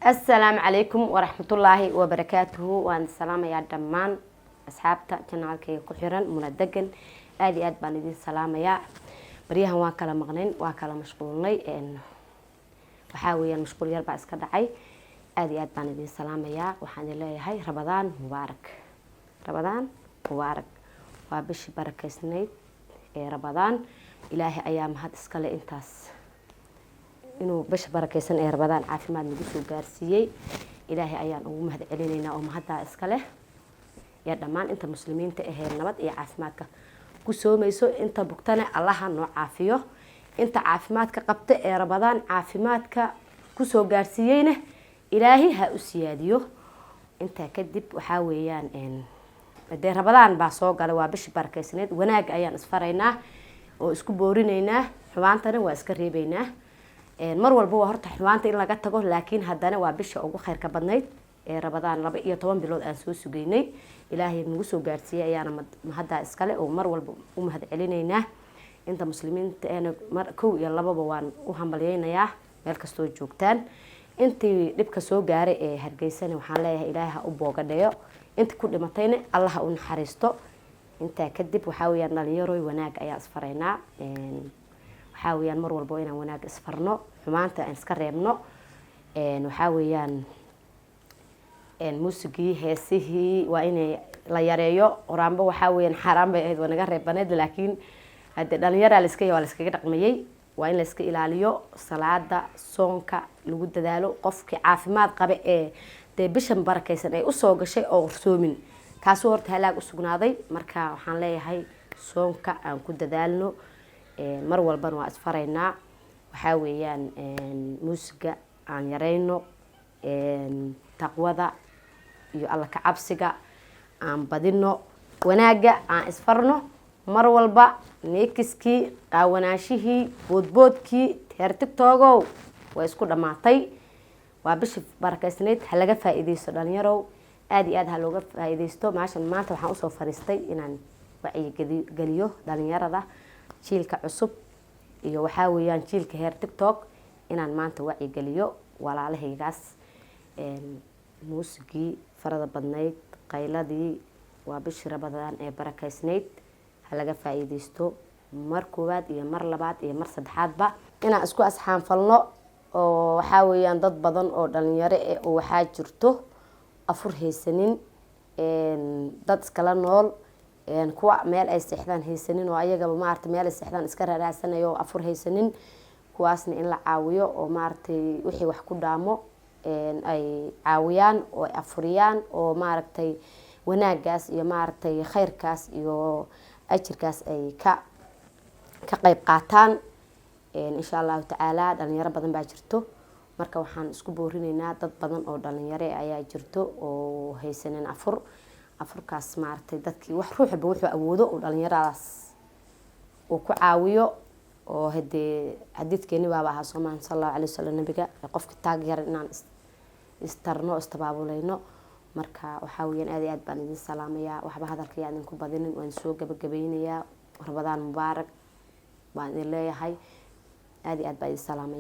السلام عليكم ورحمة الله وبركاته. وأنا السلام يا دمان أصحابتا جنالكي كحيران مندقن آدي آد بان idin salaamaya baryahan waa kala maqnayn waa kala mashquulnay waxa weeyaan mashquul yar baa iska dhacay aad iyo aad baan idin salaamaya waxaan leeyahay Ramadaan mubaarak waa bishii barakeysnayd ee Ramadaan ilaahay ayaa mahad iska leh intaas inuu bish barakeysan ee Ramadaan caafimaad nagu soo gaarsiiyay ilaahay ayaan ugu mahad celinaynaa oo mahadda iska leh ya dhamaan inta muslimiinta ah nabad iyo caafimaadka ku soomayso inta bugtana Allah noo caafiyo inta caafimaadka qabta ee Ramadaan caafimaadka ku soo gaarsiiyayna ilaahay ha u siyaadiyo inta kadib waxa weeyaan hadee Ramadaan baa soo galay waa bish barakeysnayd wanaag ayaan isfaraynaa oo isku boorinaynaa xumaantana waa iska reebaynaa mar walba waa horta xumaanta in laga tago laakiin haddana waa bisha ugu khayrka badnayd ee Ramadaan 12 bilood aan soo sugaynay ilaahay nagu soo gaarsiiyay ayaana mahadda iska leh oo mar walba u mahad celinaynaa inta muslimiinta mar kow iyo lababa waan u hambalyeeynaa meel kasto joogtaan intii dibka soo gaaray ee Hargeysa waxaan leeyahay ilaahay u boogadheeyo inta ku dhimatayna Allah u naxariisto inta kadib waxa weeyaan dhalinyaro wanaag ayaa isfaraynaa waxa weeyaan mar walba inaan wanaag isfarno xumaanta aan iska reebno waxa weeyaan muusigii heesihii waa inay la yareeyo oraanba waxa weeyaan xaraam bay ahayd wanaga reebaneed laakiin hadda dhalinyaro la iska dhaqmayay waa in la iska ilaaliyo salaada soonka lagu dadaalo qofkii caafimaad qaba ee bishan barakeysan ay u soo gashay oo qorsoomin kaas horta halaag u sugnaaday marka waxaan leeyahay soonka aan ku dadaalno mar walba waa isfaraynaa waxa weeyaan muusiga aan yareyno taqwada iyo alla ka cabsiga aan badino wanaaga aan isfarno mar walba neekiski qaawanaashihii boodboodkii heer TikTok waa isku dhamaatay waa bish barakeysnayd ha laga faa'iideysto dhalinyaro aad iyo aad ha looga faa'iideysto maashan maanta waxaan u soo fariistay inaan wacyi galiyo dhalinyarada jiilka cusub iyo waxa weeyaan jiilka heer TikTok inaan maanta wacyi galiyo walaalahaygaas muusigii farada badnayd qayladii waa bish Ramadaan ee barakeysnayd ha laga faa'iideysto mar koowaad iyo mar labaad iyo mar saddexaadba inaan isku asxaan falno oo waxa weeyaan dad badan oo dhalinyaro oo waxa jirto afur haysanin dad iskala nool kuwa meel ay seexdaan haysanin oo ayagaba maartay meel ay seexdaan iska raaraasanayo afur haysanin kuwaasna in la caawiyo oo maartay wixii wax ku dhaamo ay caawiyaan oo afuriyaan oo maartay wanaagaas iyo maartay khayrkaas iyo ajirkaas ay ka qayb qaataan insha Allah ta'ala dhalinyaro badan baa jirto marka waxaan isku boorinaynaa dad badan oo dhalinyaro ayaa jirto oo haysanin afurkaas maartay dadkii wax ruuxba wuxuu awoodo oo dhalinyaradaas oo ku caawiyo oo hadidkeeni baaba ahaa Soomaan sallallahu alayhi wasallam nabiga qofka taageer inaan istarno istabaabulayno marka waxa weeyaan aad iyo aad baan idin salaamaya waxba hadalka aan ku badinin waan soo gabagabaynayaa Ramadaan mubaarak baan idin leeyahay aad iyo aad baan idin salaamaya